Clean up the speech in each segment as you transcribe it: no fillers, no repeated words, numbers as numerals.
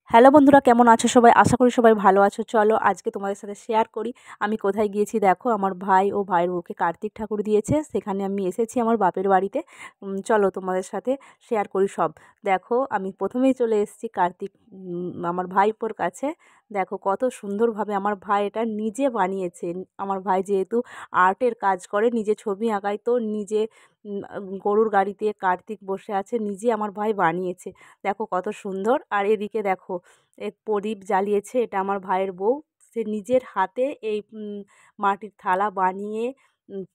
Hello বন্ধুরা, কেমন আছো সবাই? আশা করি সবাই ভালো আছো। চলো আজকে তোমাদের সাথে শেয়ার করি আমি কোথায় গিয়েছি। দেখো, আমার ভাই ও ভাইয়ের বউকে কার্তিক ঠাকুর দিয়েছে, সেখানে আমি এসেছি আমার বাপের বাড়িতে। চলো তোমাদের সাথে শেয়ার করি সব। দেখো, আমি প্রথমেই চলে এসেছি কার্তিক আমার ভাইপোর কাছে। দেখো কত সুন্দরভাবে আমার ভাই এটা নিজে বানিয়েছে। আমার ভাই যেহেতু আর্টের কাজ করে, নিজে ছবি আঁকায়, তো নিজে গরুর গাড়িতে কার্তিক বসে আছে, নিজে আমার ভাই বানিয়েছে। দেখো কত সুন্দর। আর এদিকে দেখো, এক প্রদীপ জ্বালিয়েছে, এটা আমার ভাইয়ের বউ। সে নিজের হাতে এই মাটির থালা বানিয়ে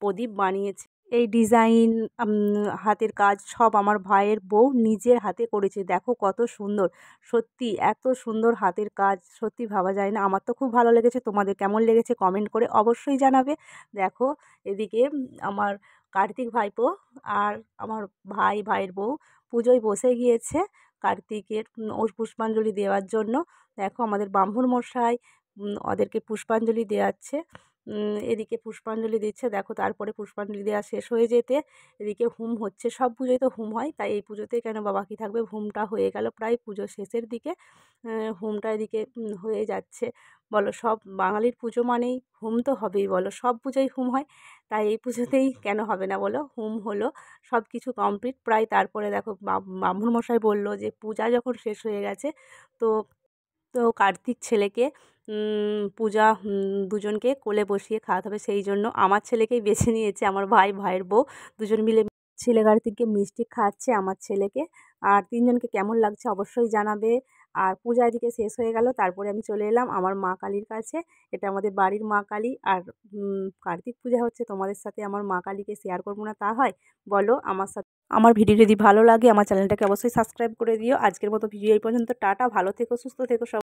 প্রদীপ বানিয়েছে। এই ডিজাইন, হাতের কাজ সব আমার ভাইয়ের বউ নিজের হাতে করেছে। দেখো কত সুন্দর। সত্যি এত সুন্দর হাতের কাজ সত্যি ভাবা যায় না। আমার তো খুব ভালো লেগেছে। তোমাদের কেমন লেগেছে কমেন্ট করে অবশ্যই জানাবে। দেখো এদিকে আমার কার্তিক ভাইপো আর আমার ভাইয়ের বউ পুজোয় বসে গিয়েছে কার্তিকের পুষ্পাঞ্জলি দেওয়ার জন্য। দেখো আমাদের ব্রাহ্মণ মশাই ওদেরকে পুষ্পাঞ্জলি দেওয়াচ্ছে। এদিকে পুষ্পাঞ্জলি দিচ্ছে। দেখো তারপরে পুষ্পাঞ্জলি দেওয়া শেষ হয়ে যেতে এদিকে হুম হচ্ছে। সব পুজোয় তো হুম হয়, তাই এই পুজোতে কেন বা বাকি থাকবে। হুমটা হয়ে গেল প্রায় পুজো শেষের দিকে। হুমটা এদিকে হয়ে যাচ্ছে। বলো, সব বাঙালির পুজো মানেই হুম তো হবেই, বলো সব পুজোয় হুম হয়, তাই এই পুজোতেই কেন হবে না বলো। হুম হলো, সব কিছু কমপ্লিট প্রায়। তারপরে দেখো ব্রাহ্মণ মশাই বলল যে পূজা যখন শেষ হয়ে গেছে, তো তো কার্তিক ছেলেকে পূজা দুজনকে কোলে বসিয়ে খাওয়াতে হবে। সেই জন্য আমার ছেলেকেই বেছে নিয়েছে আমার ভাইয়ের বউ। দুজন মিলে ছেলে কার্তিককে মিষ্টি খাওয়াচ্ছে আমার ছেলেকে। আর তিনজনকে কেমন লাগছে অবশ্যই জানাবে। আর পূজা এদিকে শেষ হয়ে গেল, তারপরে আমি চলে এলাম আমার মা কালীর কাছে। এটা আমাদের বাড়ির মা কালী। আর কার্তিক পূজা হচ্ছে, তোমাদের সাথে আমার মা কালীকে শেয়ার করবো না তা হয়? বলো। আমার ভিডিও যদি ভালো লাগে আমার চ্যানেলটাকে অবশ্যই সাবস্ক্রাইব করে দিও। আজকের মতো ভিডিও এই পর্যন্ত। টাটা, ভালো থেকো, সুস্থ থেকো সব।